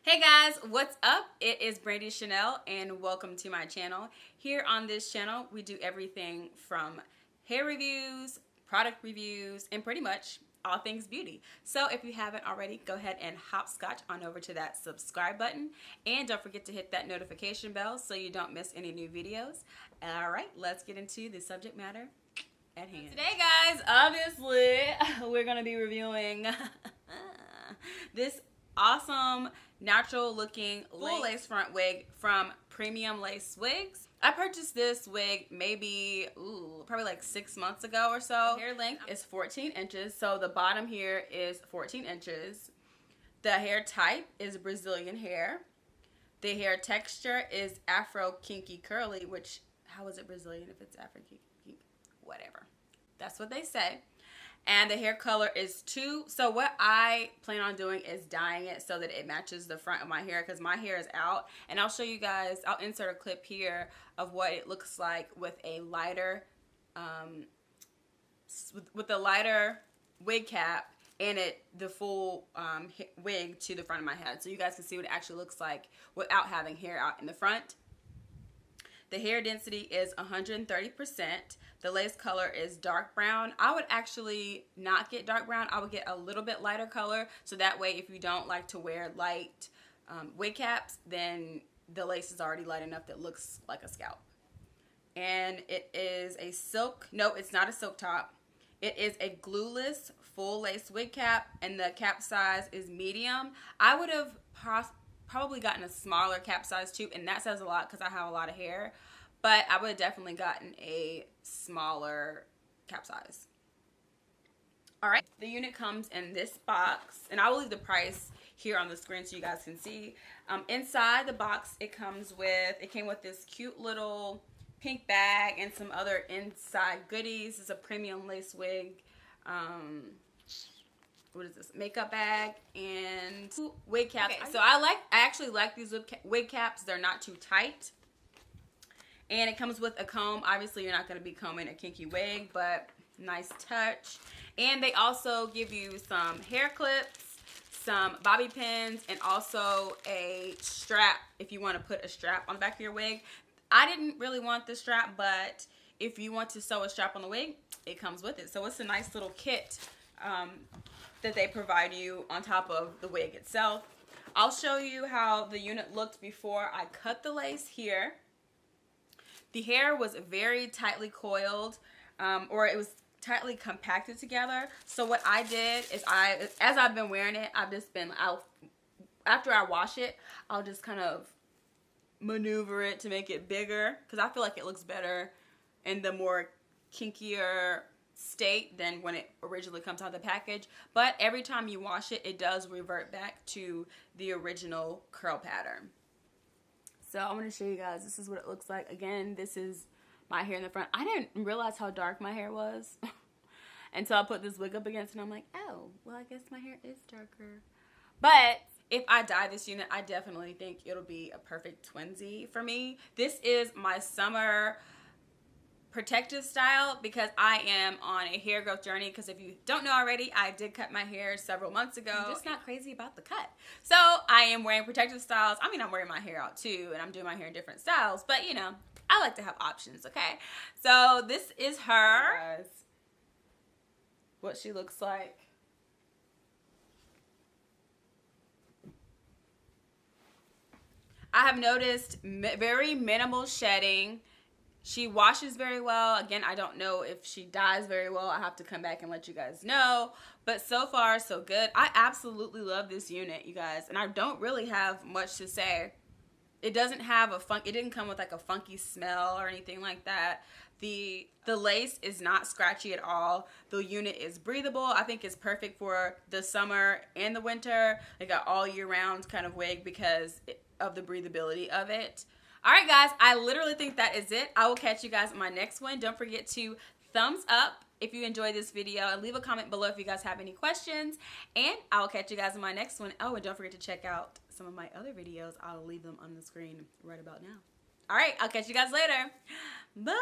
Hey guys, what's up? It is Brandy Chanell and welcome to my channel. Here on this channel, we do everything from hair reviews, product reviews, and pretty much all things beauty. So if you haven't already, go ahead and hopscotch on over to that subscribe button. And don't forget to hit that notification bell so you don't miss any new videos. All right, let's get into the subject matter at hand. Today guys, obviously, we're going to be reviewing this awesome natural looking full lace front wig from Premium Lace Wigs. I purchased this wig maybe probably like 6 months ago or so. The hair length is 14 inches, so the bottom here is 14 inches. The hair type is Brazilian hair. The hair texture is Afro Kinky curly, which, how is it Brazilian if it's Afro Kinky? Whatever, that's what they say. And the hair color is 2. So what I plan on doing is dyeing it so that it matches the front of my hair, because my hair is out. And I'll show you guys, I'll insert a clip here of what it looks like with a lighter, with the lighter wig cap and the full wig to the front of my head. So you guys can see what it actually looks like without having hair out in the front. The hair density is 130%. The lace color is dark brown. I would actually not get dark brown. I would get a little bit lighter color. So that way, if you don't like to wear light wig caps, then the lace is already light enough that looks like a scalp. And it is a silk. No, it's not a silk top. It is a glueless full lace wig cap, and the cap size is medium. I would have probably gotten a smaller cap size too, and that says a lot because I have a lot of hair, but I would have definitely gotten a smaller cap size. Alright, the unit comes in this box, and I will leave the price here on the screen so you guys can see. Inside the box, it came with this cute little pink bag and some other inside goodies. It's a Premium Lace Wig what is this, makeup bag and wig caps. Okay. So I actually like these wig caps. They're not too tight, and it comes with a comb. Obviously you're not going to be combing a kinky wig, but nice touch. And they also give you some hair clips, some bobby pins, and also a strap if you want to put a strap on the back of your wig. I didn't really want the strap, but if you want to sew a strap on the wig, it comes with it. So it's a nice little kit that they provide you on top of the wig itself. I'll show you how the unit looked before I cut the lace here. The hair was very tightly coiled, or it was tightly compacted together. So what I did is as I've been wearing it, I've just been after I wash it, I'll just kind of maneuver it to make it bigger, because I feel like it looks better in the more kinkier state than when it originally comes out of the package. But every time you wash it, it does revert back to the original curl pattern. So I'm going to show you guys. This is what it looks like. Again, this is my hair in the front. I didn't realize how dark my hair was until I put this wig up against it, and I'm like, oh, well, I guess my hair is darker. But if I dye this unit, I definitely think it'll be a perfect twinsy for me. This is my summer protective style because I am on a hair growth journey. Because if you don't know already, I did cut my hair several months ago. I'm just not crazy about the cut. So I am wearing protective styles. I mean, I'm wearing my hair out too, and I'm doing my hair in different styles. But you know, I like to have options, okay? So this is her. Guys, what she looks like. I have noticed very minimal shedding. She washes very well. Again, I don't know if she dyes very well. I have to come back and let you guys know. But so far, so good. I absolutely love this unit, you guys. And I don't really have much to say. It doesn't have it didn't come with like a funky smell or anything like that. The lace is not scratchy at all. The unit is breathable. I think it's perfect for the summer and the winter. Like an all year round kind of wig because of the breathability of it. Alright guys, I literally think that is it. I will catch you guys in my next one. Don't forget to thumbs up if you enjoyed this video, and leave a comment below if you guys have any questions. And I will catch you guys in my next one. Oh, and don't forget to check out some of my other videos. I'll leave them on the screen right about now. Alright, I'll catch you guys later. Bye!